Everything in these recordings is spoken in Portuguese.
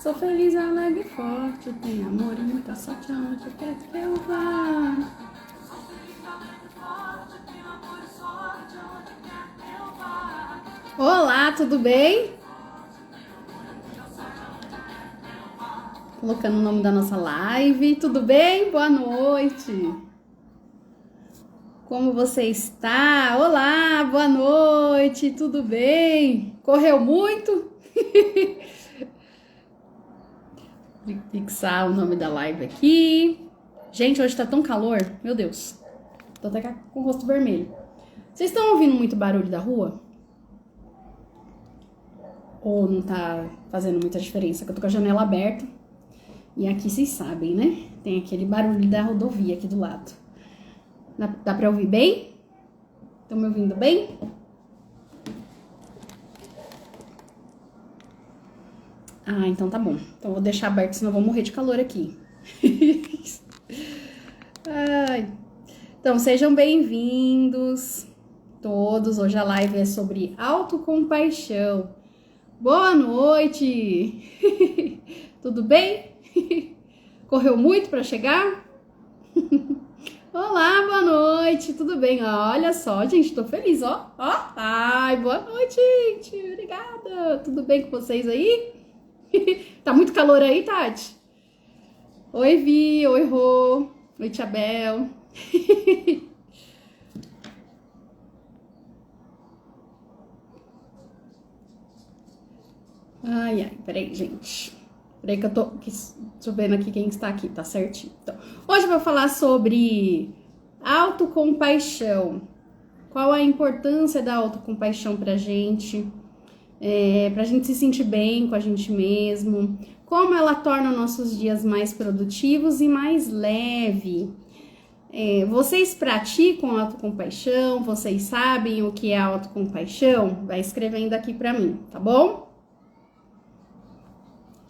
Sou feliz, alegre e forte, tenho amor e muita sorte aonde quer que eu vá. Olá, tudo bem? Colocando o nome da nossa live. Tudo bem? Boa noite. Como você está? Olá, boa noite. Tudo bem? Correu muito? Vou fixar o nome da live aqui. Gente, hoje tá tão calor. Meu Deus. Tô até com o rosto vermelho. Vocês estão ouvindo muito barulho da rua? Ou não tá fazendo muita diferença? Que eu tô com a janela aberta. E aqui vocês sabem, né? Tem aquele barulho da rodovia aqui do lado. Dá pra ouvir bem? Estão me ouvindo bem? Ah, então tá bom. Então eu vou deixar aberto, senão eu vou morrer de calor aqui. Ai. Então, sejam bem-vindos todos. Hoje a live é sobre autocompaixão. Boa noite! Tudo bem? Correu muito para chegar? Olá, boa noite, tudo bem? Olha só, gente, tô feliz, ó. Ai, boa noite, gente. Obrigada. Tudo bem com vocês aí? Tá muito calor aí, Tati? Oi, Vi. Oi, Rô. Oi, Tia Bel. Ai, peraí, gente. Peraí que eu tô vendo aqui quem está aqui, tá certinho. Então, hoje eu vou falar sobre autocompaixão. Qual a importância da autocompaixão pra gente se sentir bem com a gente mesmo, como ela torna nossos dias mais produtivos e mais leve. Vocês praticam autocompaixão? Vocês sabem o que é autocompaixão? Vai escrevendo aqui pra mim, tá bom?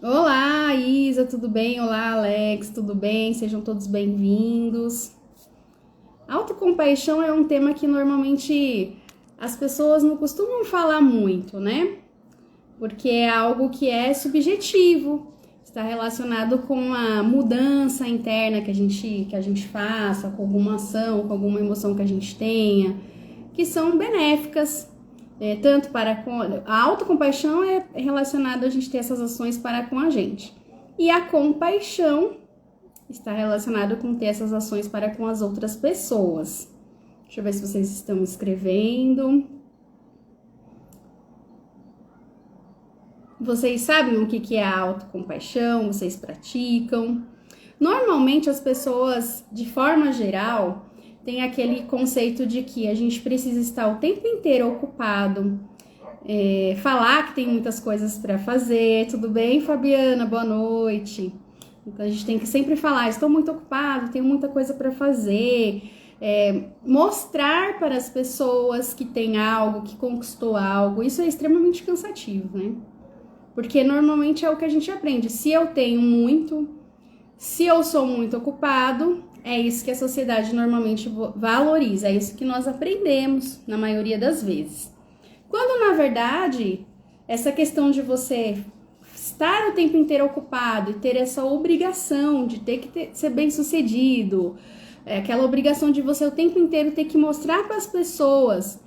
Olá, Isa, tudo bem? Olá, Alex, tudo bem? Sejam todos bem-vindos. Autocompaixão é um tema que normalmente as pessoas não costumam falar muito, né? Porque é algo que é subjetivo, está relacionado com a mudança interna que a gente faça, com alguma ação, com alguma emoção que a gente tenha, que são benéficas. Tanto para com a autocompaixão é relacionada a gente ter essas ações para com a gente. E a compaixão está relacionada com ter essas ações para com as outras pessoas. Deixa eu ver se vocês estão escrevendo. Vocês sabem o que é a autocompaixão? Vocês praticam? Normalmente as pessoas, de forma geral, tem aquele conceito de que a gente precisa estar o tempo inteiro ocupado, falar que tem muitas coisas para fazer. Tudo bem, Fabiana? Boa noite. Então a gente tem que sempre falar, estou muito ocupado, tenho muita coisa para fazer. Mostrar para as pessoas que tem algo, que conquistou algo, isso é extremamente cansativo, né? Porque normalmente é o que a gente aprende. Se eu tenho muito, se eu sou muito ocupado, é isso que a sociedade normalmente valoriza, é isso que nós aprendemos na maioria das vezes. Quando, na verdade, essa questão de você estar o tempo inteiro ocupado e ter essa obrigação de ter que ser bem-sucedido, aquela obrigação de você o tempo inteiro ter que mostrar para as pessoas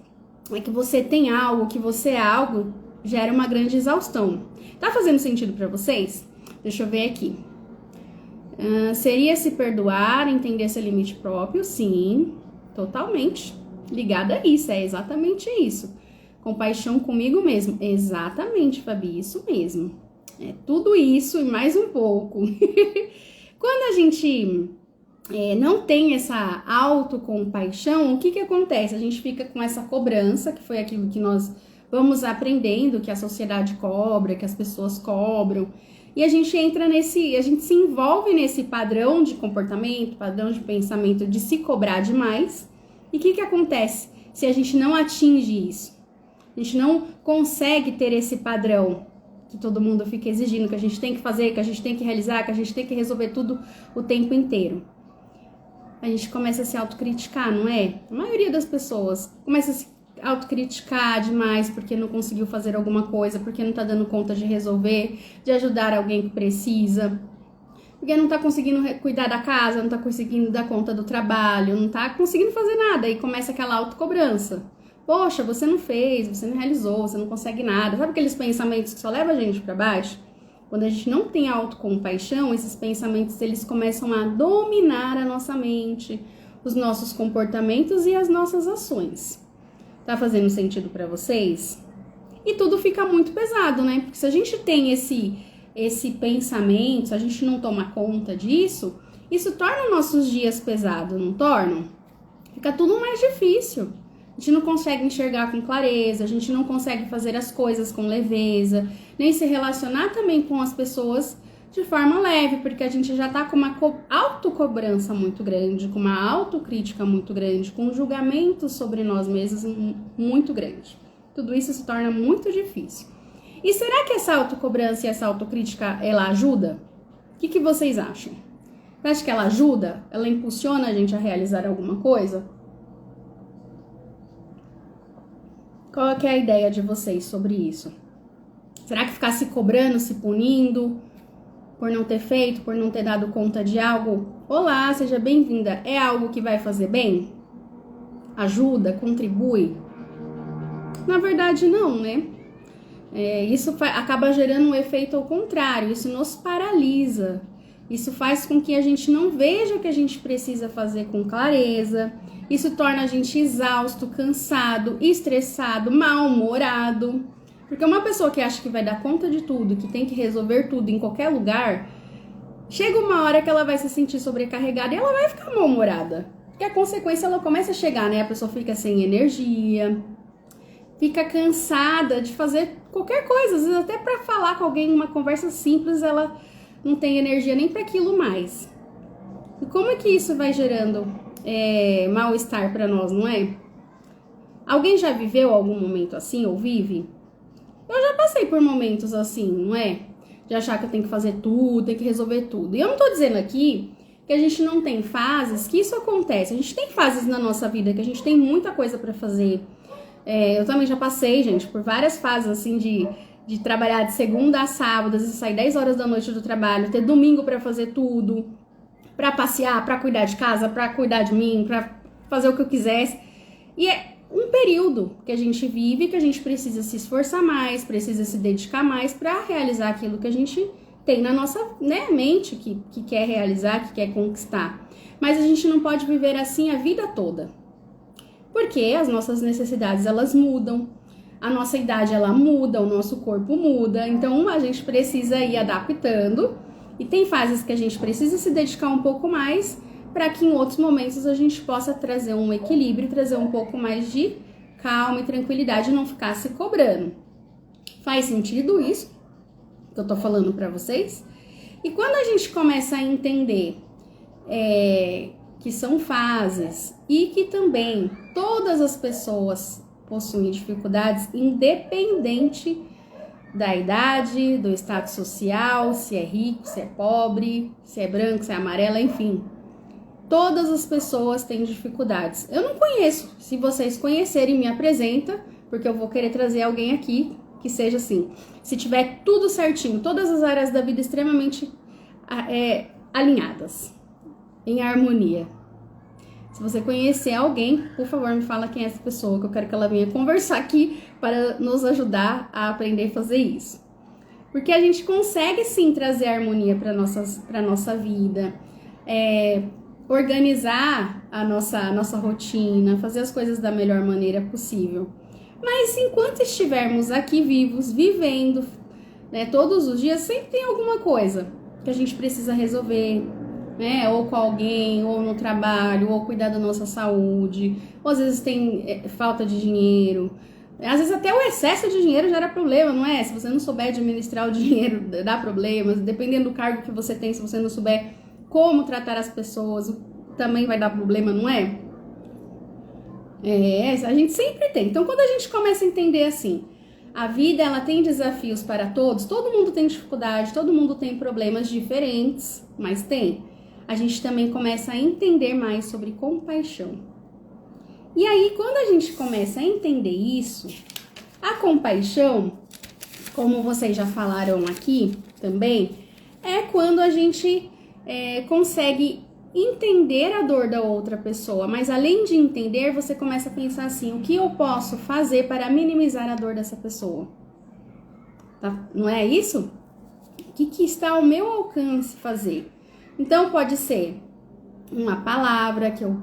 que você tem algo, que você é algo, gera uma grande exaustão. Tá fazendo sentido para vocês? Deixa eu ver aqui. Seria se perdoar, entender seu limite próprio? Sim, totalmente. Ligada a isso, é exatamente isso. Compaixão comigo mesmo. Exatamente, Fabi, isso mesmo. É tudo isso e mais um pouco. Quando a gente não tem essa autocompaixão, o que acontece? A gente fica com essa cobrança, que foi aquilo que nós vamos aprendendo, que a sociedade cobra, que as pessoas cobram. E a gente entra a gente se envolve nesse padrão de comportamento, padrão de pensamento de se cobrar demais. E o que acontece se a gente não atinge isso? A gente não consegue ter esse padrão que todo mundo fica exigindo, que a gente tem que fazer, que a gente tem que realizar, que a gente tem que resolver tudo o tempo inteiro. A gente começa a se autocriticar, não é? A maioria das pessoas começa a se autocriticar demais porque não conseguiu fazer alguma coisa, porque não tá dando conta de resolver, de ajudar alguém que precisa, porque não tá conseguindo cuidar da casa, não tá conseguindo dar conta do trabalho, não tá conseguindo fazer nada, e começa aquela autocobrança. Poxa, você não fez, você não realizou, você não consegue nada. Sabe aqueles pensamentos que só levam a gente para baixo? Quando a gente não tem autocompaixão, esses pensamentos eles começam a dominar a nossa mente, os nossos comportamentos e as nossas ações. Tá fazendo sentido para vocês? E tudo fica muito pesado, né? Porque se a gente tem esse pensamento, se a gente não toma conta disso, isso torna nossos dias pesados, não tornam? Fica tudo mais difícil. A gente não consegue enxergar com clareza, a gente não consegue fazer as coisas com leveza, nem se relacionar também com as pessoas de forma leve, porque a gente já tá com uma autocobrança muito grande, com uma autocrítica muito grande, com um julgamento sobre nós mesmos muito grande. Tudo isso se torna muito difícil. E será que essa autocobrança e essa autocrítica, ela ajuda? O que vocês acham? Você acha que ela ajuda? Ela impulsiona a gente a realizar alguma coisa? Qual que é a ideia de vocês sobre isso? Será que ficar se cobrando, se punindo por não ter feito, por não ter dado conta de algo? Olá, seja bem-vinda. É algo que vai fazer bem? Ajuda? Contribui? Na verdade, não, né? Isso acaba gerando um efeito ao contrário. Isso nos paralisa. Isso faz com que a gente não veja o que a gente precisa fazer com clareza. Isso torna a gente exausto, cansado, estressado, mal-humorado. Porque uma pessoa que acha que vai dar conta de tudo, que tem que resolver tudo em qualquer lugar, chega uma hora que ela vai se sentir sobrecarregada e ela vai ficar mal-humorada. Porque a consequência ela começa a chegar, né? A pessoa fica sem energia, fica cansada de fazer qualquer coisa. Às vezes até para falar com alguém, uma conversa simples, ela não tem energia nem para aquilo mais. E como é que isso vai gerando mal-estar para nós, não é? Alguém já viveu algum momento assim ou vive? Eu já passei por momentos assim, não é? De achar que eu tenho que fazer tudo, tenho que resolver tudo. E eu não tô dizendo aqui que a gente não tem fases, que isso acontece. A gente tem fases na nossa vida que a gente tem muita coisa para fazer. Eu também já passei, gente, por várias fases assim de trabalhar de segunda a sábado, às vezes sair 10 horas da noite do trabalho, ter domingo para fazer tudo, para passear, para cuidar de casa, para cuidar de mim, para fazer o que eu quisesse. E é um período que a gente vive, que a gente precisa se esforçar mais, precisa se dedicar mais para realizar aquilo que a gente tem na nossa mente, que quer realizar, que quer conquistar. Mas a gente não pode viver assim a vida toda. Porque as nossas necessidades, elas mudam, a nossa idade, ela muda, o nosso corpo muda. Então, a gente precisa ir adaptando. E tem fases que a gente precisa se dedicar um pouco mais para que em outros momentos a gente possa trazer um equilíbrio, trazer um pouco mais de calma e tranquilidade e não ficar se cobrando. Faz sentido isso que eu tô falando para vocês? E quando a gente começa a entender que são fases e que também todas as pessoas possuem dificuldades, independente da idade, do status social, se é rico, se é pobre, se é branco, se é amarelo, enfim. Todas as pessoas têm dificuldades. Eu não conheço. Se vocês conhecerem, me apresenta, porque eu vou querer trazer alguém aqui que seja assim. Se tiver tudo certinho, todas as áreas da vida extremamente alinhadas, em harmonia. Se você conhecer alguém, por favor, me fala quem é essa pessoa, que eu quero que ela venha conversar aqui para nos ajudar a aprender a fazer isso. Porque a gente consegue sim trazer harmonia para nossa vida, organizar a nossa rotina, fazer as coisas da melhor maneira possível. Mas enquanto estivermos aqui vivos, vivendo, né, todos os dias, sempre tem alguma coisa que a gente precisa resolver, né, ou com alguém, ou no trabalho, ou cuidar da nossa saúde, ou às vezes tem falta de dinheiro. Às vezes até o excesso de dinheiro gera problema, não é? Se você não souber administrar o dinheiro, dá problemas. Dependendo do cargo que você tem, se você não souber como tratar as pessoas, também vai dar problema, não é? A gente sempre tem. Então, quando a gente começa a entender assim, a vida ela tem desafios para todos, todo mundo tem dificuldade, todo mundo tem problemas diferentes, mas tem. A gente também começa a entender mais sobre compaixão. E aí, quando a gente começa a entender isso, a compaixão, como vocês já falaram aqui também, é quando a gente consegue entender a dor da outra pessoa, mas além de entender, você começa a pensar assim, o que eu posso fazer para minimizar a dor dessa pessoa? Tá? Não é isso? O que está ao meu alcance fazer? Então, pode ser uma palavra que eu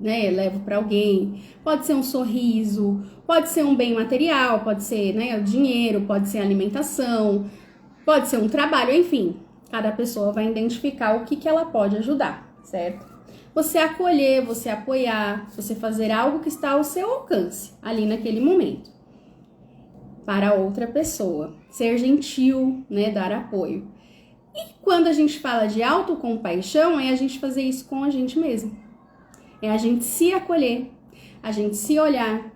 levo para alguém, pode ser um sorriso, pode ser um bem material, pode ser o dinheiro, pode ser alimentação, pode ser um trabalho, enfim. Cada pessoa vai identificar o que ela pode ajudar, certo? Você acolher, você apoiar, você fazer algo que está ao seu alcance, ali naquele momento. Para outra pessoa. Ser gentil, dar apoio. E quando a gente fala de autocompaixão, é a gente fazer isso com a gente mesmo. É a gente se acolher, a gente se olhar,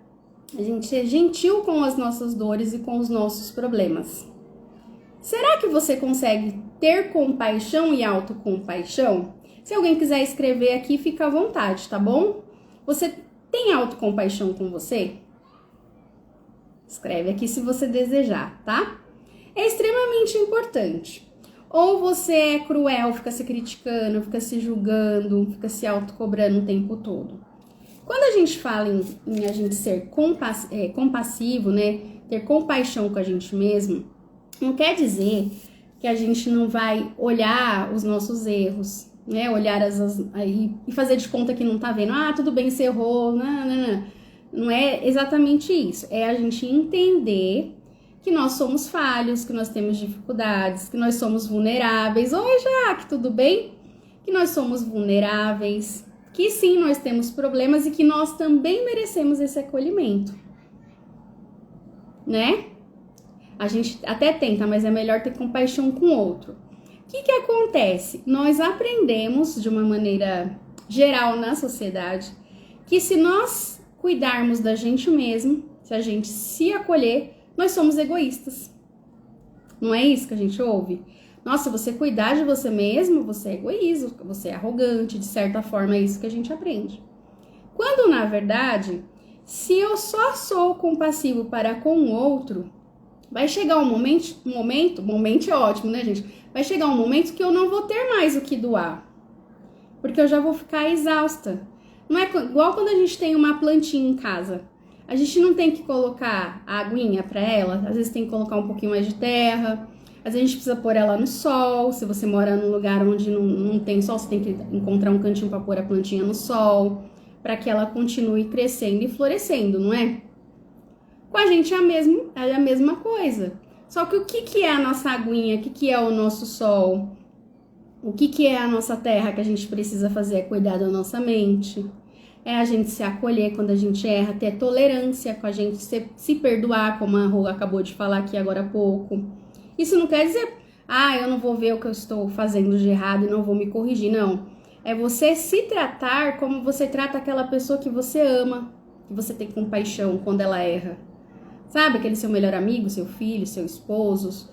a gente ser gentil com as nossas dores e com os nossos problemas. Será que você consegue ter compaixão e autocompaixão? Se alguém quiser escrever aqui, fica à vontade, tá bom? Você tem autocompaixão com você? Escreve aqui se você desejar, tá? É extremamente importante. Ou você é cruel, fica se criticando, fica se julgando, fica se autocobrando o tempo todo. Quando a gente fala em a gente ser compassivo, ter compaixão com a gente mesmo, não quer dizer que a gente não vai olhar os nossos erros, olhar e fazer de conta que não tá vendo. Ah, tudo bem, você errou. Não. Não é exatamente isso. É a gente entender que nós somos falhos, que nós temos dificuldades, que nós somos vulneráveis. Oi, Jaque, tudo bem? Que nós somos vulneráveis, que sim, nós temos problemas e que nós também merecemos esse acolhimento, A gente até tenta, mas é melhor ter compaixão com o outro. O que acontece? Nós aprendemos de uma maneira geral na sociedade que se nós cuidarmos da gente mesmo, se a gente se acolher, nós somos egoístas. Não é isso que a gente ouve? Nossa, você cuidar de você mesmo, você é egoísta, você é arrogante, de certa forma é isso que a gente aprende. Quando, na verdade, se eu só sou compassivo para com o outro, vai chegar um momento é ótimo, gente? Vai chegar um momento que eu não vou ter mais o que doar, porque eu já vou ficar exausta. Não é igual quando a gente tem uma plantinha em casa. A gente não tem que colocar a aguinha para ela, às vezes tem que colocar um pouquinho mais de terra, às vezes a gente precisa pôr ela no sol. Se você mora num lugar onde não tem sol, você tem que encontrar um cantinho para pôr a plantinha no sol, para que ela continue crescendo e florescendo, não é? Com a gente é a mesma coisa. Só que o que é a nossa aguinha, o que é o nosso sol, o que é a nossa terra que a gente precisa fazer é cuidar da nossa mente. É a gente se acolher quando a gente erra, ter tolerância com a gente, se perdoar, como a Rô acabou de falar aqui agora há pouco. Isso não quer dizer, eu não vou ver o que eu estou fazendo de errado e não vou me corrigir, não. É você se tratar como você trata aquela pessoa que você ama, que você tem compaixão quando ela erra. Sabe, aquele seu melhor amigo, seu filho, seu esposo,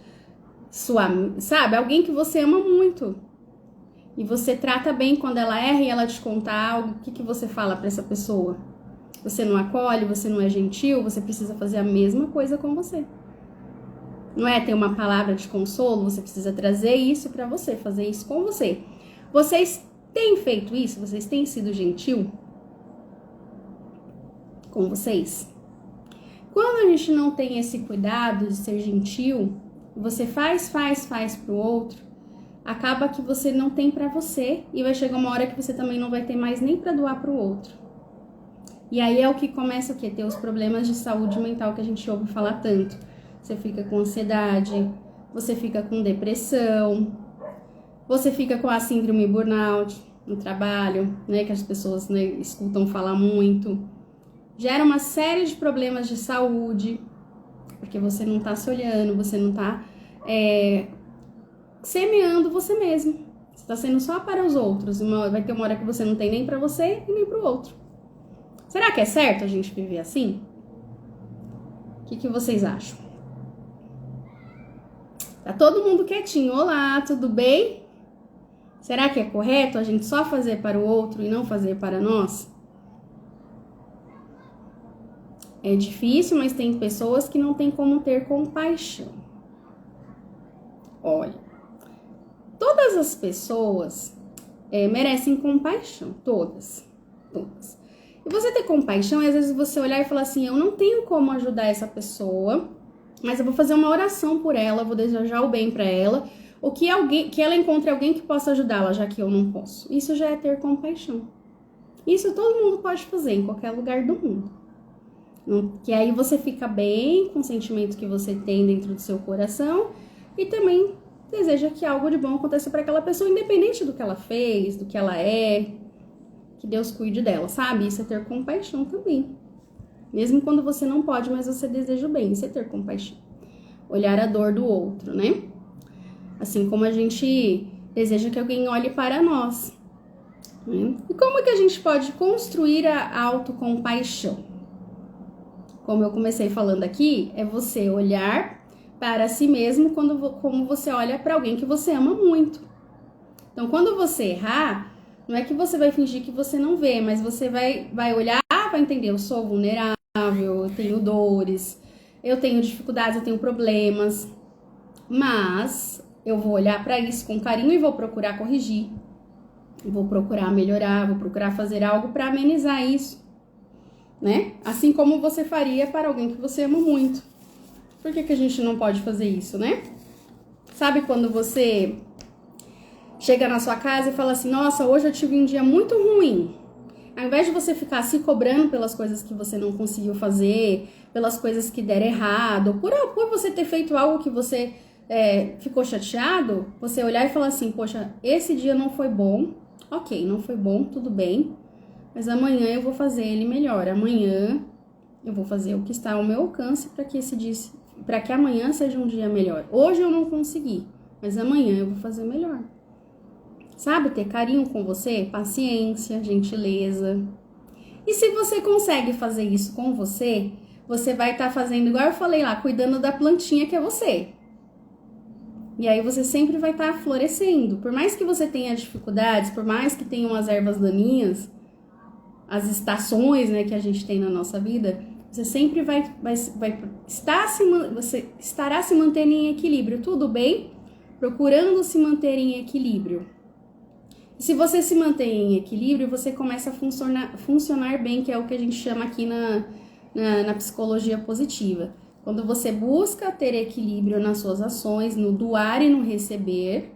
sabe, alguém que você ama muito. E você trata bem quando ela erra e ela te conta algo, o que você fala para essa pessoa? Você não acolhe, você não é gentil, você precisa fazer a mesma coisa com você. Não é ter uma palavra de consolo, você precisa trazer isso para você, fazer isso com você. Vocês têm feito isso? Vocês têm sido gentil com vocês? Quando a gente não tem esse cuidado de ser gentil, você faz pro outro, acaba que você não tem pra você e vai chegar uma hora que você também não vai ter mais nem pra doar pro outro. E aí é o que começa ter os problemas de saúde mental que a gente ouve falar tanto. Você fica com ansiedade, você fica com depressão, você fica com a síndrome burnout no trabalho, que as pessoas escutam falar muito. Gera uma série de problemas de saúde, porque você não tá se olhando, você não tá semeando você mesmo. Você tá sendo só para os outros. Vai ter uma hora que você não tem nem para você e nem para o outro. Será que é certo a gente viver assim? O que vocês acham? Tá todo mundo quietinho. Olá, tudo bem? Será que é correto a gente só fazer para o outro e não fazer para nós? É difícil, mas tem pessoas que não têm como ter compaixão. Olha, todas as pessoas merecem compaixão, todas. E você ter compaixão, às vezes você olhar e falar assim, eu não tenho como ajudar essa pessoa, mas eu vou fazer uma oração por ela, vou desejar o bem para ela, ou que ela encontre alguém que possa ajudá-la, já que eu não posso. Isso já é ter compaixão. Isso todo mundo pode fazer em qualquer lugar do mundo. Que aí você fica bem com o sentimento que você tem dentro do seu coração e também deseja que algo de bom aconteça para aquela pessoa, independente do que ela fez, do que ela é, que Deus cuide dela, sabe? Isso é ter compaixão também. Mesmo quando você não pode, mas você deseja o bem, isso é ter compaixão. Olhar a dor do outro, né? Assim como a gente deseja que alguém olhe para nós. Né? E como que a gente pode construir a autocompaixão? Como eu comecei falando aqui, é você olhar para si mesmo como você olha para alguém que você ama muito. Então, quando você errar, não é que você vai fingir que você não vê, mas você vai olhar, vai entender, eu sou vulnerável, eu tenho dores, eu tenho dificuldades, eu tenho problemas, mas eu vou olhar para isso com carinho e vou procurar corrigir, vou procurar melhorar, vou procurar fazer algo para amenizar isso, né? Assim como você faria para alguém que você ama muito. Por que a gente não pode fazer isso, né? Sabe quando você chega na sua casa e fala assim, nossa, hoje eu tive um dia muito ruim. Ao invés de você ficar se cobrando pelas coisas que você não conseguiu fazer, pelas coisas que deram errado, por você ter feito algo que você ficou chateado, você olhar e falar assim, poxa, esse dia não foi bom, ok, não foi bom, tudo bem, mas amanhã eu vou fazer ele melhor, amanhã eu vou fazer o que está ao meu alcance para que amanhã seja um dia melhor. Hoje eu não consegui, mas amanhã eu vou fazer melhor. Sabe, ter carinho com você, paciência, gentileza. E se você consegue fazer isso com você, você vai estar fazendo, igual eu falei lá, cuidando da plantinha que é você. E aí você sempre vai estar florescendo. Por mais que você tenha dificuldades, por mais que tenham as ervas daninhas, as estações, né, que a gente tem na nossa vida, você sempre você estará se mantendo em equilíbrio, tudo bem? Procurando se manter em equilíbrio. Se você se mantém em equilíbrio, você começa a funcionar bem, que é o que a gente chama aqui na psicologia positiva. Quando você busca ter equilíbrio nas suas ações, no doar e no receber,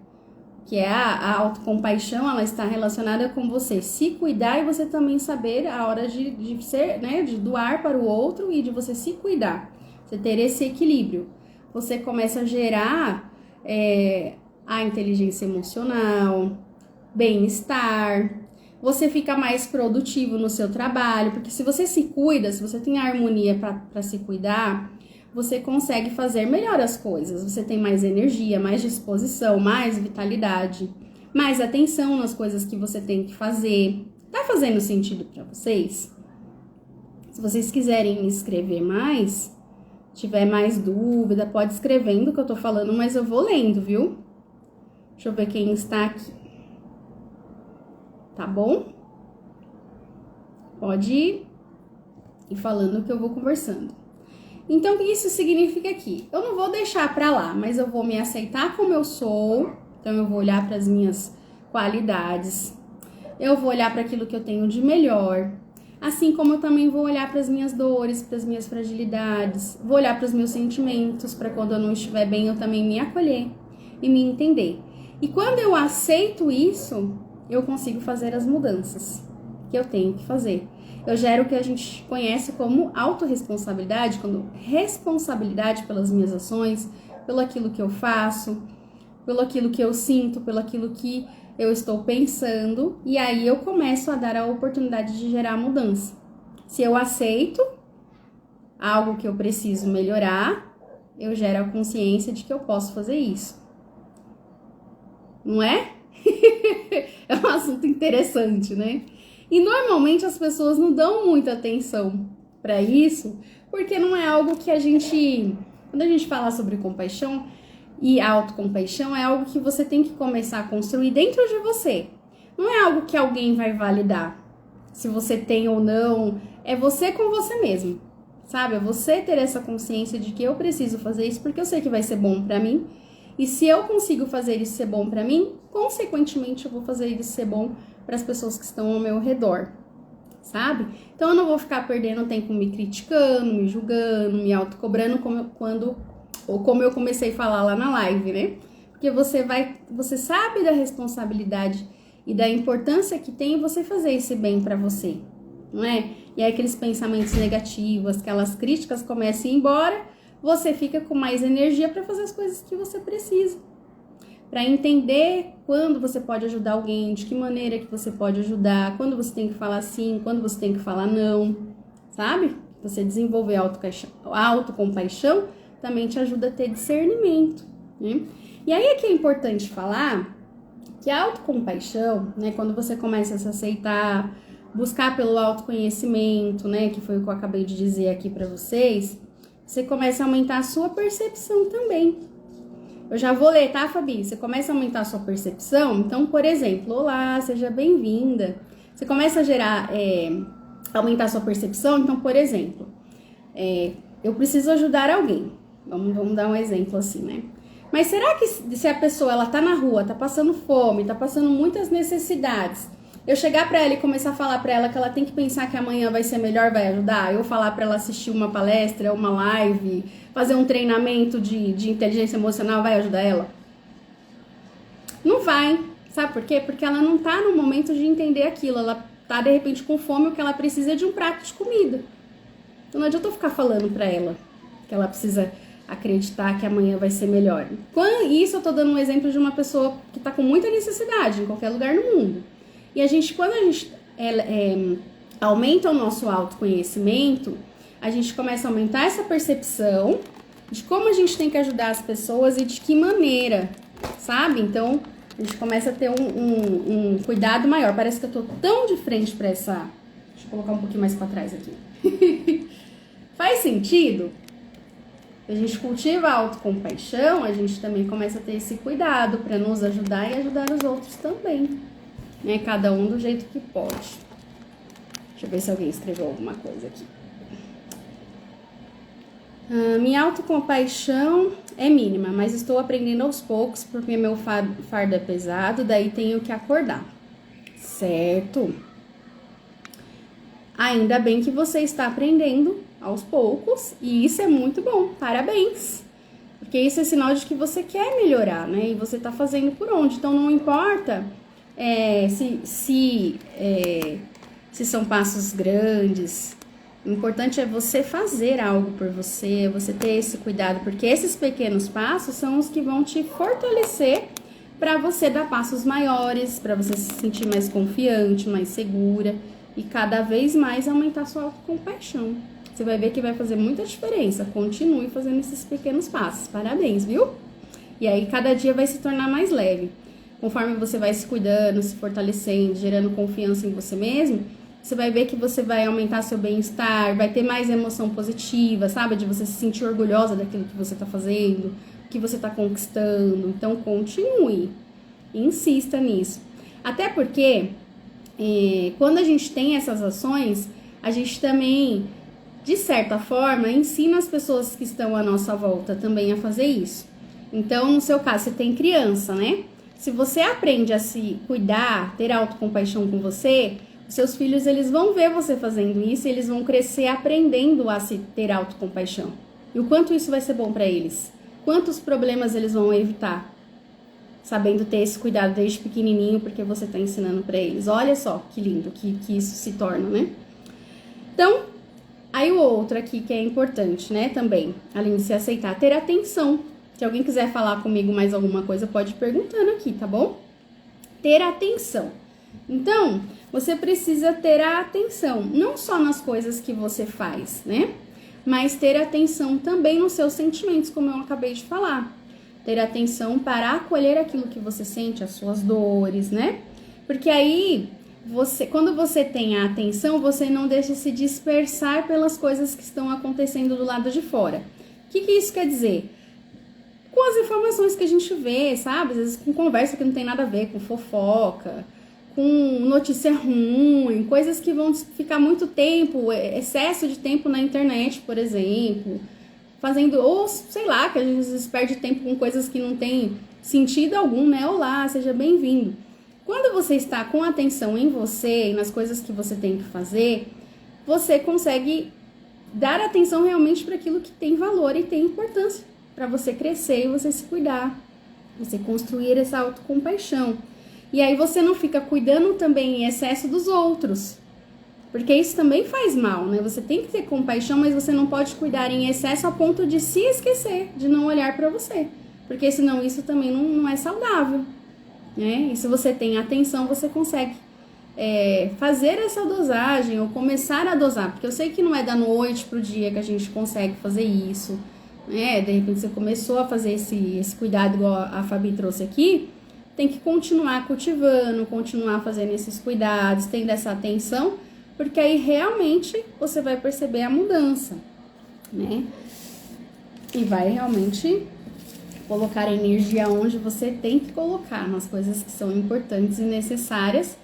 que é a autocompaixão, ela está relacionada com você se cuidar e você também saber a hora de ser, né, de doar para o outro e de você se cuidar. Você ter esse equilíbrio. Você começa a gerar a inteligência emocional, bem-estar, você fica mais produtivo no seu trabalho, porque se você se cuida, se você tem a harmonia para se cuidar, você consegue fazer melhor as coisas, você tem mais energia, mais disposição, mais vitalidade, mais atenção nas coisas que você tem que fazer. Tá fazendo sentido para vocês? Se vocês quiserem me escrever mais, tiver mais dúvida, pode escrevendo o que eu tô falando, mas eu vou lendo, viu? Deixa eu ver quem está aqui. Tá bom? Pode ir falando que eu vou conversando. Então, o que isso significa aqui? Eu não vou deixar pra lá, mas eu vou me aceitar como eu sou. Então, eu vou olhar para as minhas qualidades. Eu vou olhar para aquilo que eu tenho de melhor. Assim como eu também vou olhar para as minhas dores, para as minhas fragilidades. Vou olhar para os meus sentimentos, para quando eu não estiver bem, eu também me acolher e me entender. E quando eu aceito isso, eu consigo fazer as mudanças que eu tenho que fazer. Eu gero o que a gente conhece como autorresponsabilidade, quando responsabilidade pelas minhas ações, pelo aquilo que eu faço, pelo aquilo que eu sinto, pelo aquilo que eu estou pensando, e aí eu começo a dar a oportunidade de gerar mudança. Se eu aceito algo que eu preciso melhorar, eu gero a consciência de que eu posso fazer isso. Não é? É um assunto interessante, né? E normalmente as pessoas não dão muita atenção para isso, porque não é algo que quando a gente fala sobre compaixão e autocompaixão, é algo que você tem que começar a construir dentro de você. Não é algo que alguém vai validar, se você tem ou não, é você com você mesmo. sabe? É você ter essa consciência de que eu preciso fazer isso porque eu sei que vai ser bom pra mim. E se eu consigo fazer isso ser bom pra mim, consequentemente eu vou fazer isso ser bom para as pessoas que estão ao meu redor, sabe? Então eu não vou ficar perdendo tempo me criticando, me julgando, me autocobrando como eu comecei a falar lá na live, né? Porque você sabe da responsabilidade e da importância que tem você fazer esse bem pra você, não é? E aí aqueles pensamentos negativos, aquelas críticas começam a ir embora, você fica com mais energia para fazer as coisas que você precisa. Para entender quando você pode ajudar alguém, de que maneira que você pode ajudar, quando você tem que falar sim, quando você tem que falar não, sabe? Você desenvolver autocompaixão também te ajuda a ter discernimento, né? E aí é que é importante falar que a autocompaixão, né, quando você começa a se aceitar, buscar pelo autoconhecimento, né, que foi o que eu acabei de dizer aqui para vocês, você começa a aumentar a sua percepção também. Eu já vou ler, tá, Fabi? Você começa a aumentar a sua percepção. Então, por exemplo, olá, seja bem-vinda. Você começa a aumentar a sua percepção. Então, por exemplo, eu preciso ajudar alguém. Vamos dar um exemplo assim, né? Mas será que se a pessoa ela tá na rua, tá passando fome, tá passando muitas necessidades, eu chegar pra ela e começar a falar pra ela que ela tem que pensar que amanhã vai ser melhor, vai ajudar? Eu falar pra ela assistir uma palestra, uma live, fazer um treinamento de inteligência emocional, vai ajudar ela? Não vai. Sabe por quê? Porque ela não tá no momento de entender aquilo. Ela tá, de repente, com fome, o que ela precisa é de um prato de comida. Então não adianta eu ficar falando pra ela que ela precisa acreditar que amanhã vai ser melhor. Isso eu tô dando um exemplo de uma pessoa que tá com muita necessidade em qualquer lugar no mundo. E quando a gente aumenta o nosso autoconhecimento, a gente começa a aumentar essa percepção de como a gente tem que ajudar as pessoas e de que maneira, sabe? Então, a gente começa a ter um cuidado maior. Parece que eu tô tão de frente pra essa... Deixa eu colocar um pouquinho mais pra trás aqui. Faz sentido? A gente cultiva a autocompaixão, a gente também começa a ter esse cuidado pra nos ajudar e ajudar os outros também. Né? Cada um do jeito que pode. Deixa eu ver se alguém escreveu alguma coisa aqui. Minha autocompaixão é mínima, mas estou aprendendo aos poucos porque meu fardo é pesado, daí tenho que acordar. Certo? Ainda bem que você está aprendendo aos poucos e isso é muito bom. Parabéns! Porque isso é sinal de que você quer melhorar, né? E você está fazendo por onde. Então não importa se são passos grandes. O importante é você fazer algo por você, você ter esse cuidado, porque esses pequenos passos são os que vão te fortalecer para você dar passos maiores, para você se sentir mais confiante, mais segura e cada vez mais aumentar sua autocompaixão. Você vai ver que vai fazer muita diferença. Continue fazendo esses pequenos passos. Parabéns, viu? E aí cada dia vai se tornar mais leve. Conforme você vai se cuidando, se fortalecendo, gerando confiança em você mesmo, você vai ver que você vai aumentar seu bem-estar, vai ter mais emoção positiva, sabe? De você se sentir orgulhosa daquilo que você tá fazendo, que você tá conquistando. Então, continue. Insista nisso. Até porque, quando a gente tem essas ações, a gente também, de certa forma, ensina as pessoas que estão à nossa volta também a fazer isso. Então, no seu caso, você tem criança, né? Se você aprende a se cuidar, ter autocompaixão com você, seus filhos, eles vão ver você fazendo isso e eles vão crescer aprendendo a se ter autocompaixão. E o quanto isso vai ser bom para eles? Quantos problemas eles vão evitar? Sabendo ter esse cuidado desde pequenininho, porque você está ensinando para eles. Olha só que lindo que isso se torna, né? Então, aí o outro aqui que é importante, né, também, além de se aceitar, ter atenção. Se alguém quiser falar comigo mais alguma coisa, pode ir perguntando aqui, tá bom? Ter atenção. Então, você precisa ter a atenção, não só nas coisas que você faz, né? Mas ter atenção também nos seus sentimentos, como eu acabei de falar. Ter atenção para acolher aquilo que você sente, as suas dores, né? Porque aí, quando você tem a atenção, você não deixa se dispersar pelas coisas que estão acontecendo do lado de fora. O que isso quer dizer? Com as informações que a gente vê, sabe? Às vezes com conversa que não tem nada a ver, com fofoca, com notícia ruim, coisas que vão ficar muito tempo, excesso de tempo na internet, por exemplo, fazendo, ou sei lá, que às vezes perde tempo com coisas que não tem sentido algum, né? Olá, seja bem-vindo. Quando você está com atenção em você e nas coisas que você tem que fazer, você consegue dar atenção realmente para aquilo que tem valor e tem importância para você crescer e você se cuidar, você construir essa autocompaixão. E aí você não fica cuidando também em excesso dos outros, porque isso também faz mal, né? Você tem que ter compaixão, mas você não pode cuidar em excesso a ponto de se esquecer, de não olhar para você, porque senão isso também não é saudável, né? E se você tem atenção, você consegue fazer essa dosagem ou começar a dosar, porque eu sei que não é da noite pro dia que a gente consegue fazer isso, né? De repente você começou a fazer esse cuidado igual a Fabi trouxe aqui, tem que continuar cultivando, continuar fazendo esses cuidados, tendo essa atenção, porque aí realmente você vai perceber a mudança, né? E vai realmente colocar a energia onde você tem que colocar, nas coisas que são importantes e necessárias.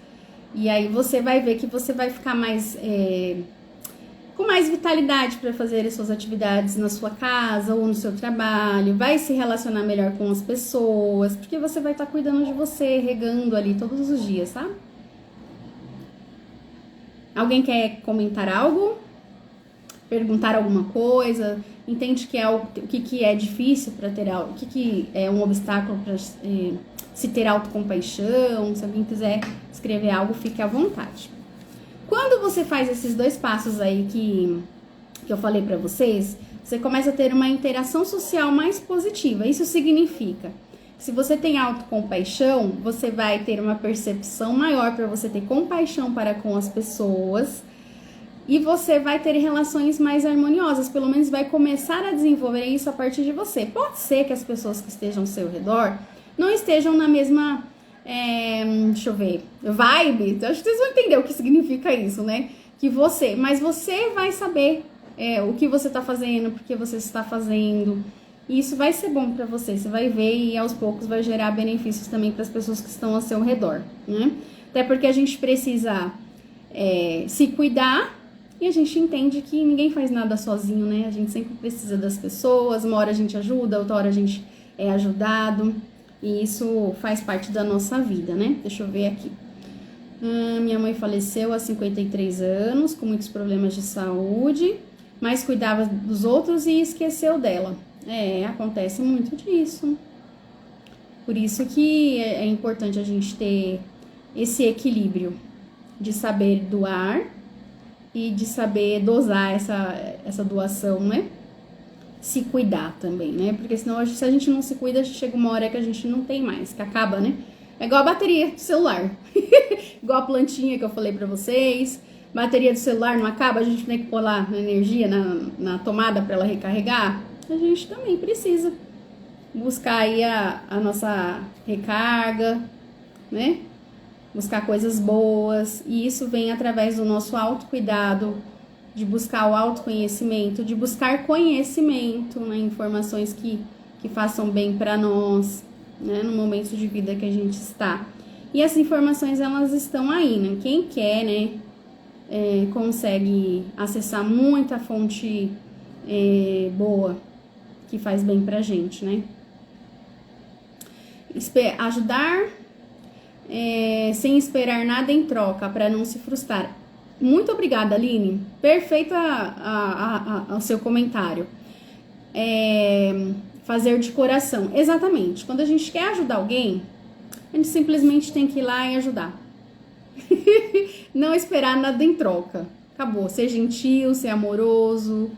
E aí você vai ver que você vai ficar mais com mais vitalidade para fazer as suas atividades na sua casa ou no seu trabalho, vai se relacionar melhor com as pessoas, porque você vai estar cuidando de você, regando ali todos os dias, tá? Alguém quer comentar algo? Perguntar alguma coisa? Entende que o que é difícil para ter algo, o que é um obstáculo para se ter autocompaixão? Se alguém quiser escrever algo, fique à vontade. Quando você faz esses 2 passos aí que eu falei para vocês, você começa a ter uma interação social mais positiva. Isso significa que se você tem autocompaixão, você vai ter uma percepção maior para você ter compaixão para com as pessoas e você vai ter relações mais harmoniosas, pelo menos vai começar a desenvolver isso a partir de você. Pode ser que as pessoas que estejam ao seu redor não estejam na mesma deixa eu ver, vibe, acho que vocês vão entender o que significa isso, né? Mas você vai saber o que você tá fazendo, por que você está fazendo, e isso vai ser bom pra você vai ver e aos poucos vai gerar benefícios também para as pessoas que estão ao seu redor, né? Até porque a gente precisa se cuidar e a gente entende que ninguém faz nada sozinho, né? A gente sempre precisa das pessoas, uma hora a gente ajuda, outra hora a gente é ajudado. E isso faz parte da nossa vida, né? Deixa eu ver aqui. Minha mãe faleceu há 53 anos, com muitos problemas de saúde, mas cuidava dos outros e esqueceu dela. Acontece muito disso. Por isso que é importante a gente ter esse equilíbrio de saber doar e de saber dosar essa doação, né? Se cuidar também, né? Porque senão, se a gente não se cuida, chega uma hora que a gente não tem mais, que acaba, né? É igual a bateria do celular. Igual a plantinha que eu falei pra vocês. Bateria do celular não acaba, a gente tem que pôr lá a energia na tomada pra ela recarregar. A gente também precisa buscar aí a nossa recarga, né? Buscar coisas boas. E isso vem através do nosso autocuidado, de buscar o autoconhecimento, de buscar conhecimento, né, informações que façam bem para nós, né, no momento de vida que a gente está. E essas informações, elas estão aí, né? Quem quer, né, consegue acessar muita fonte boa, que faz bem pra gente, né? Ajudar sem esperar nada em troca, para não se frustrar. Muito obrigada, Aline. Perfeito o seu comentário. Fazer de coração. Exatamente. Quando a gente quer ajudar alguém, a gente simplesmente tem que ir lá e ajudar. Não esperar nada em troca. Acabou. Ser gentil, ser amoroso,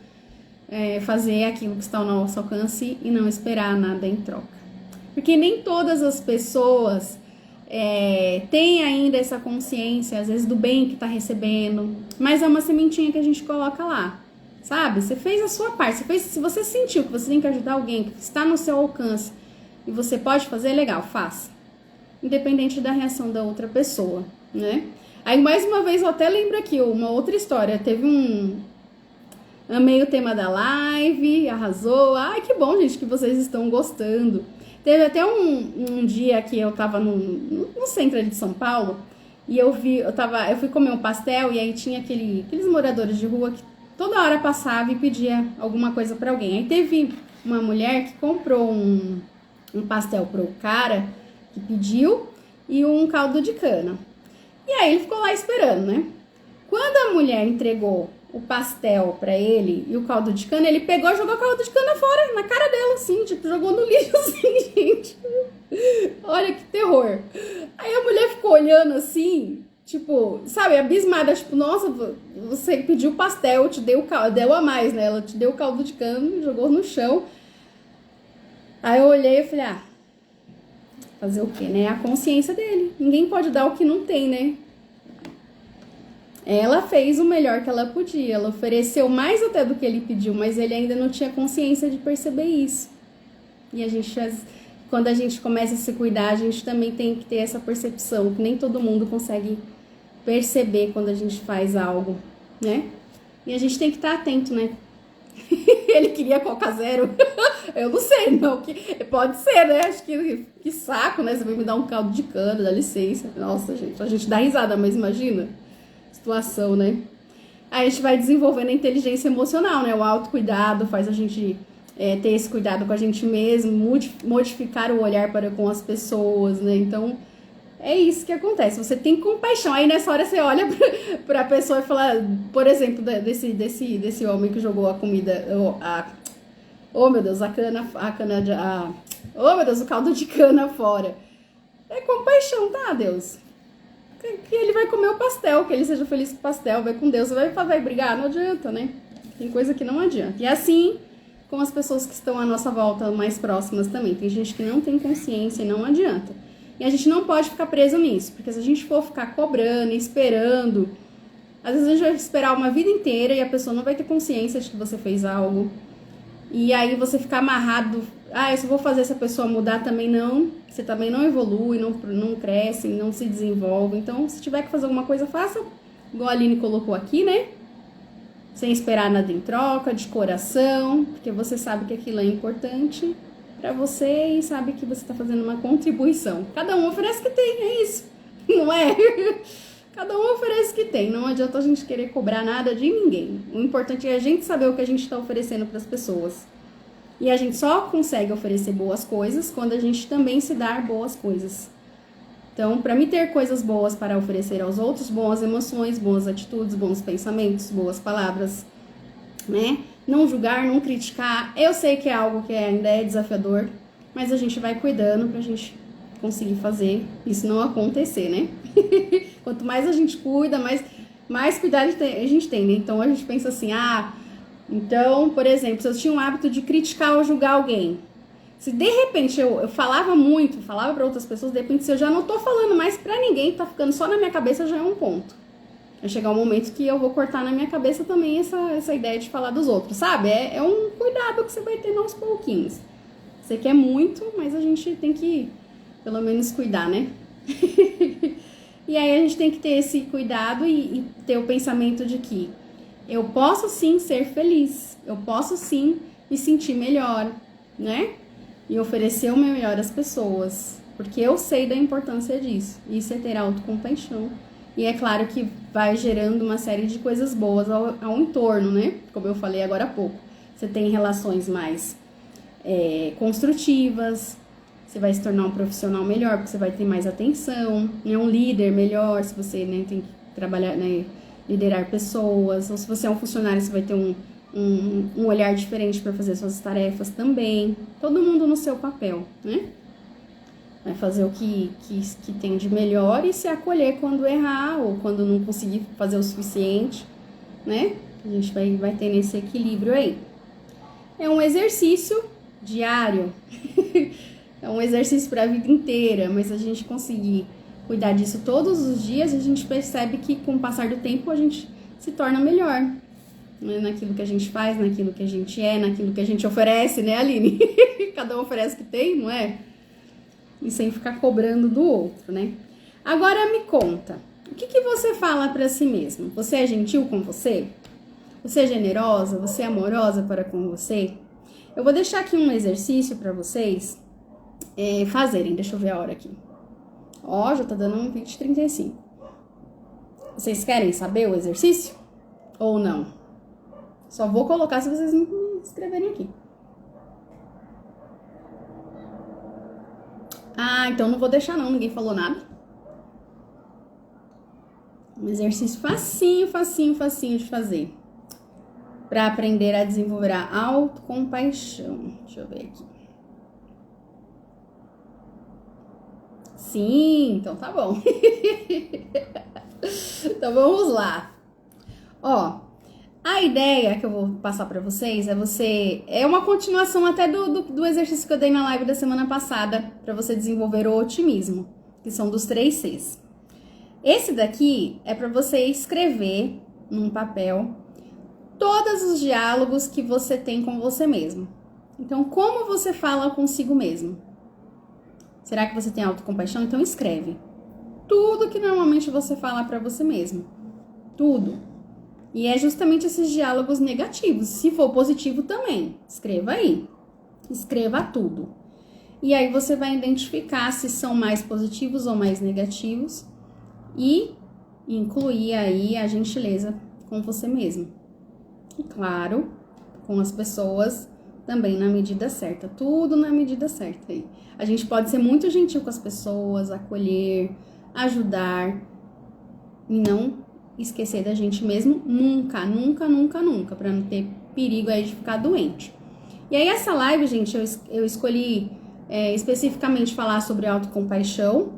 fazer aquilo que está ao nosso alcance e não esperar nada em troca. Porque nem todas as pessoas tem ainda essa consciência, às vezes, do bem que tá recebendo, mas é uma sementinha que a gente coloca lá, sabe? Você fez a sua parte, se você sentiu que você tem que ajudar alguém, que está no seu alcance, e você pode fazer, legal, faça. Independente da reação da outra pessoa, né? Aí, mais uma vez, eu até lembro aqui uma outra história, amei o tema da live, arrasou, ai, que bom, gente, que vocês estão gostando. Teve até um dia que eu tava no centro de São Paulo E eu fui comer um pastel e aí tinha aqueles moradores de rua que toda hora passava e pedia alguma coisa pra alguém. Aí teve uma mulher que comprou um pastel pro cara que pediu e um caldo de cana. E aí ele ficou lá esperando, né? Quando a mulher entregou o pastel pra ele e o caldo de cana, ele pegou e jogou o caldo de cana fora, na cara dela, assim, tipo, jogou no lixo, assim, gente. Olha que terror. Aí a mulher ficou olhando assim, tipo, sabe, abismada, tipo, nossa, você pediu pastel, eu te dei o caldo, deu a mais, né? Ela te deu o caldo de cana, jogou no chão. Aí eu olhei e falei, fazer o quê, né? A consciência dele. Ninguém pode dar o que não tem, né? Ela fez o melhor que ela podia, ela ofereceu mais até do que ele pediu, mas ele ainda não tinha consciência de perceber isso. E quando a gente começa a se cuidar, a gente também tem que ter essa percepção, que nem todo mundo consegue perceber quando a gente faz algo, né? E a gente tem que estar atento, né? Ele queria Coca Zero. Eu não sei, não. Pode ser, né? Acho que saco, né? Você vai me dar um caldo de cana, dá licença. Nossa, gente, a gente dá risada, mas imagina situação, né? Aí a gente vai desenvolvendo a inteligência emocional, né? O autocuidado faz a gente ter esse cuidado com a gente mesmo, modificar o olhar para com as pessoas, né? Então, é isso que acontece. Você tem compaixão. Aí nessa hora você olha pra pessoa e fala, por exemplo, desse homem que jogou a comida, oh meu Deus, oh meu Deus, o caldo de cana fora. É compaixão, tá, Deus? Que ele vai comer o pastel, que ele seja feliz com o pastel, vai com Deus. Você vai brigar? Não adianta, né? Tem coisa que não adianta. E assim, com as pessoas que estão à nossa volta, mais próximas também. Tem gente que não tem consciência e não adianta. E a gente não pode ficar preso nisso, porque se a gente for ficar cobrando, esperando, às vezes a gente vai esperar uma vida inteira e a pessoa não vai ter consciência de que você fez algo. E aí você ficar amarrado, eu só vou fazer essa pessoa mudar também não, você também não evolui, não cresce, não se desenvolve. Então, se tiver que fazer alguma coisa, faça, igual a Aline colocou aqui, né? Sem esperar nada em troca, de coração, porque você sabe que aquilo é importante pra você e sabe que você tá fazendo uma contribuição. Cada um oferece o que tem, é isso, não é? Cada um oferece o que tem, não adianta a gente querer cobrar nada de ninguém. O importante é a gente saber o que a gente está oferecendo para as pessoas. E a gente só consegue oferecer boas coisas quando a gente também se dá boas coisas. Então, para mim ter coisas boas para oferecer aos outros, boas emoções, boas atitudes, bons pensamentos, boas palavras, né? Não julgar, não criticar. Eu sei que é algo que ainda é desafiador, mas a gente vai cuidando pra gente conseguir fazer isso não acontecer, né? Quanto mais a gente cuida, mais cuidado a gente tem, né? Então a gente pensa assim, então, por exemplo, se eu tinha um hábito de criticar ou julgar alguém, se de repente eu falava para outras pessoas, de repente se eu já não tô falando mais pra ninguém, tá ficando só na minha cabeça, já é um ponto. Vai chegar um momento que eu vou cortar na minha cabeça também essa ideia de falar dos outros, sabe? É um cuidado que você vai ter aos pouquinhos. Você quer muito, mas a gente tem que, pelo menos, cuidar, né? E aí a gente tem que ter esse cuidado e ter o pensamento de que eu posso sim ser feliz, eu posso sim me sentir melhor, né? E oferecer o meu melhor às pessoas, porque eu sei da importância disso. Isso é ter autocompaixão. E é claro que vai gerando uma série de coisas boas ao entorno, né? Como eu falei agora há pouco. Você tem relações mais construtivas, você vai se tornar um profissional melhor, porque você vai ter mais atenção, um líder melhor, se você tem que trabalhar, liderar pessoas, ou se você é um funcionário, você vai ter um olhar diferente para fazer suas tarefas também. Todo mundo no seu papel, né? Vai fazer o que tem de melhor e se acolher quando errar ou quando não conseguir fazer o suficiente, né? A gente vai ter nesse equilíbrio aí. É um exercício diário, é um exercício para a vida inteira, mas a gente conseguir cuidar disso todos os dias, a gente percebe que com o passar do tempo a gente se torna melhor, né? Naquilo que a gente faz, naquilo que a gente naquilo que a gente oferece, né, Aline? Cada um oferece o que tem, não é? E sem ficar cobrando do outro, né? Agora me conta, o que você fala para si mesmo? Você é gentil com você? Você é generosa? Você é amorosa para com você? Eu vou deixar aqui um exercício para vocês fazerem. Deixa eu ver a hora aqui. Já tá dando 20h35. Vocês querem saber o exercício? Ou não? Só vou colocar se vocês não me escreverem aqui. Ah, então não vou deixar não, ninguém falou nada. Um exercício facinho, facinho, facinho de fazer. Para aprender a desenvolver a autocompaixão. Deixa eu ver aqui. Sim, então tá bom. Então vamos lá. Ó, a ideia que eu vou passar para vocês é uma continuação até do exercício que eu dei na live da semana passada, para você desenvolver o otimismo, que são dos 3 Cs. Esse daqui é para você escrever num papel todos os diálogos que você tem com você mesmo. Então, como você fala consigo mesmo? Será que você tem autocompaixão? Então escreve. Tudo que normalmente você fala para você mesmo. Tudo. E é justamente esses diálogos negativos. Se for positivo também, escreva aí. Escreva tudo. E aí você vai identificar se são mais positivos ou mais negativos e incluir aí a gentileza com você mesmo. E claro, com as pessoas também na medida certa. Tudo na medida certa aí. A gente pode ser muito gentil com as pessoas, acolher, ajudar e não esquecer da gente mesmo nunca, nunca, nunca, nunca, para não ter perigo aí de ficar doente. E aí essa live, gente, eu escolhi especificamente falar sobre autocompaixão,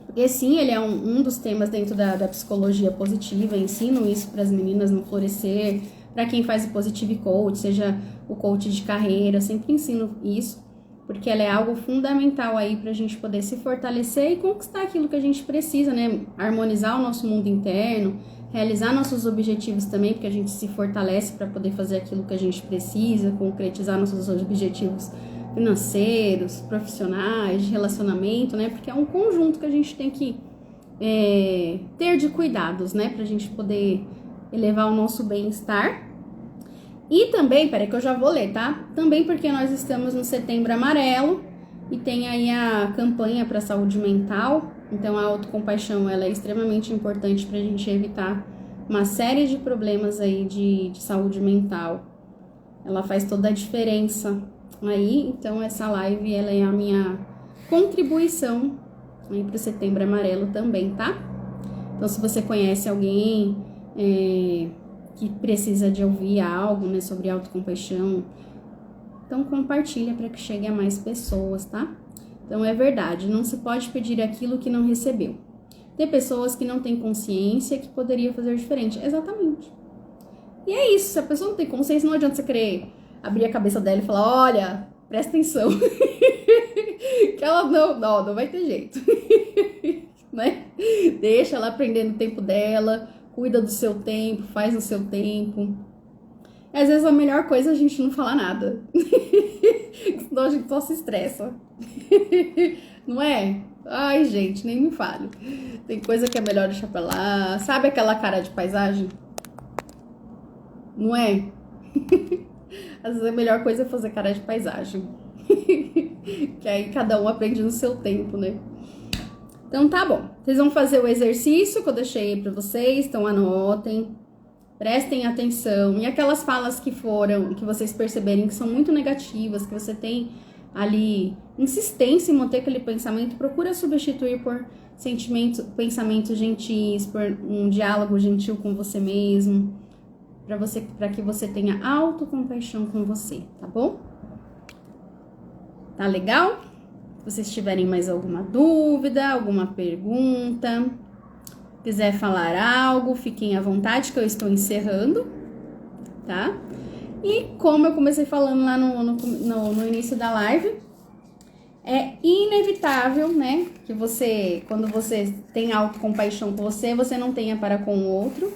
porque sim, ele é um dos temas dentro da psicologia positiva. Eu ensino isso para as meninas no Florescer, para quem faz o Positive Coach, seja o coach de carreira, eu sempre ensino isso, porque ela é algo fundamental aí para a gente poder se fortalecer e conquistar aquilo que a gente precisa, né? Harmonizar o nosso mundo interno, realizar nossos objetivos também, porque a gente se fortalece para poder fazer aquilo que a gente precisa, concretizar nossos objetivos financeiros, profissionais, de relacionamento, né? Porque é um conjunto que a gente tem que ter de cuidados, né? Pra gente poder elevar o nosso bem-estar. E também, peraí que eu já vou ler, tá? Também porque nós estamos no Setembro Amarelo e tem aí a campanha para saúde mental. Então a autocompaixão, ela é extremamente importante pra gente evitar uma série de problemas aí de saúde mental. Ela faz toda a diferença aí, então essa live, ela é a minha contribuição aí pro Setembro Amarelo também, tá? Então se você conhece alguém que precisa de ouvir algo, né, sobre autocompaixão, então compartilha para que chegue a mais pessoas, tá? Então é verdade, não se pode pedir aquilo que não recebeu. Tem pessoas que não têm consciência que poderia fazer diferente. Exatamente. E é isso, se a pessoa não tem consciência, não adianta você querer abrir a cabeça dela e falar, olha, presta atenção. Que ela não vai ter jeito. Né? Deixa ela aprender no tempo dela, cuida do seu tempo, faz no seu tempo. E às vezes a melhor coisa é a gente não falar nada. Senão a gente só se estressa. Não é? Ai, gente, nem me fale. Tem coisa que é melhor deixar pra lá. Sabe aquela cara de paisagem? Não é? Às vezes a melhor coisa é fazer cara de paisagem. Que aí cada um aprende no seu tempo, né? Então tá bom. Vocês vão fazer o exercício que eu deixei aí pra vocês. Então anotem. Prestem atenção. E aquelas falas que vocês perceberem que são muito negativas, que você tem ali insistência em manter aquele pensamento, procura substituir por pensamentos gentis, por um diálogo gentil com você mesmo, para que você tenha autocompaixão com você, tá bom? Tá legal? Se vocês tiverem mais alguma dúvida, alguma pergunta, quiser falar algo, fiquem à vontade que eu estou encerrando, tá? E como eu comecei falando lá no início da live, é inevitável, né, que quando você tem autocompaixão com você, você não tenha para com o outro.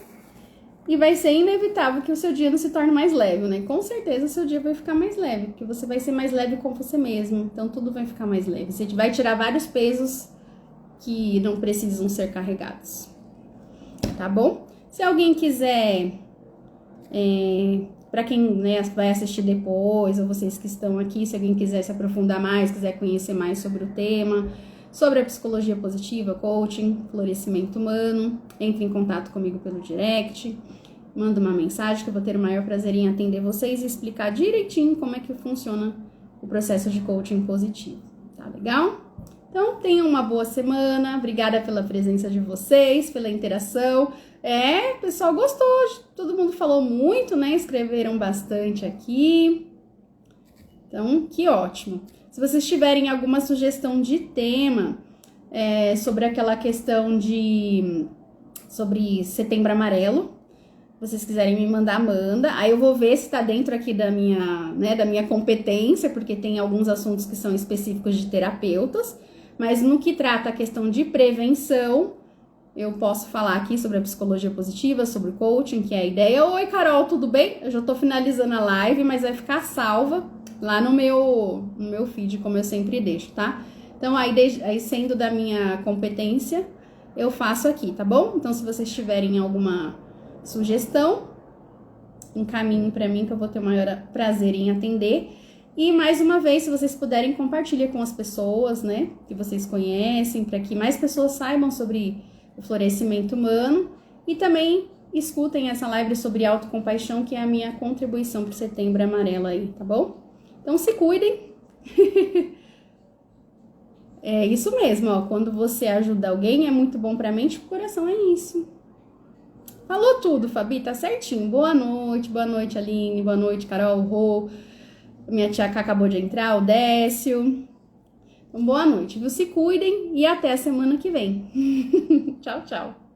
E vai ser inevitável que o seu dia não se torne mais leve, né? Com certeza o seu dia vai ficar mais leve, porque você vai ser mais leve com você mesmo. Então tudo vai ficar mais leve. Você vai tirar vários pesos que não precisam ser carregados. Tá bom? Se alguém quiser, para quem, né, vai assistir depois, ou vocês que estão aqui, se alguém quiser se aprofundar mais, quiser conhecer mais sobre o tema, sobre a psicologia positiva, coaching, florescimento humano. Entre em contato comigo pelo direct, manda uma mensagem que eu vou ter o maior prazer em atender vocês e explicar direitinho como é que funciona o processo de coaching positivo. Tá legal? Então, tenham uma boa semana. Obrigada pela presença de vocês, pela interação. O pessoal gostou, todo mundo falou muito, né? Escreveram bastante aqui. Então, que ótimo. Se vocês tiverem alguma sugestão de tema sobre aquela questão sobre Setembro Amarelo, vocês quiserem me mandar, manda. Aí eu vou ver se tá dentro aqui da minha competência, porque tem alguns assuntos que são específicos de terapeutas. Mas no que trata a questão de prevenção, eu posso falar aqui sobre a psicologia positiva, sobre o coaching, que é a ideia. Oi, Carol, tudo bem? Eu já tô finalizando a live, mas vai ficar salva lá no meu feed, como eu sempre deixo, tá? Então, aí sendo da minha competência, eu faço aqui, tá bom? Então, se vocês tiverem alguma sugestão, encaminhem para mim, que eu vou ter o maior prazer em atender. E, mais uma vez, se vocês puderem, compartilhem com as pessoas, né, que vocês conhecem, para que mais pessoas saibam sobre o florescimento humano. E também escutem essa live sobre autocompaixão, que é a minha contribuição para o Setembro Amarelo aí, tá bom? Então, se cuidem. É isso mesmo, ó. Quando você ajuda alguém, é muito bom pra mente e pro coração, é isso. Falou tudo, Fabi, tá certinho. Boa noite, Aline. Boa noite, Carol, Rô. Minha tia Cá acabou de entrar, o Décio. Então, boa noite, viu? Se cuidem e até a semana que vem. Tchau, tchau.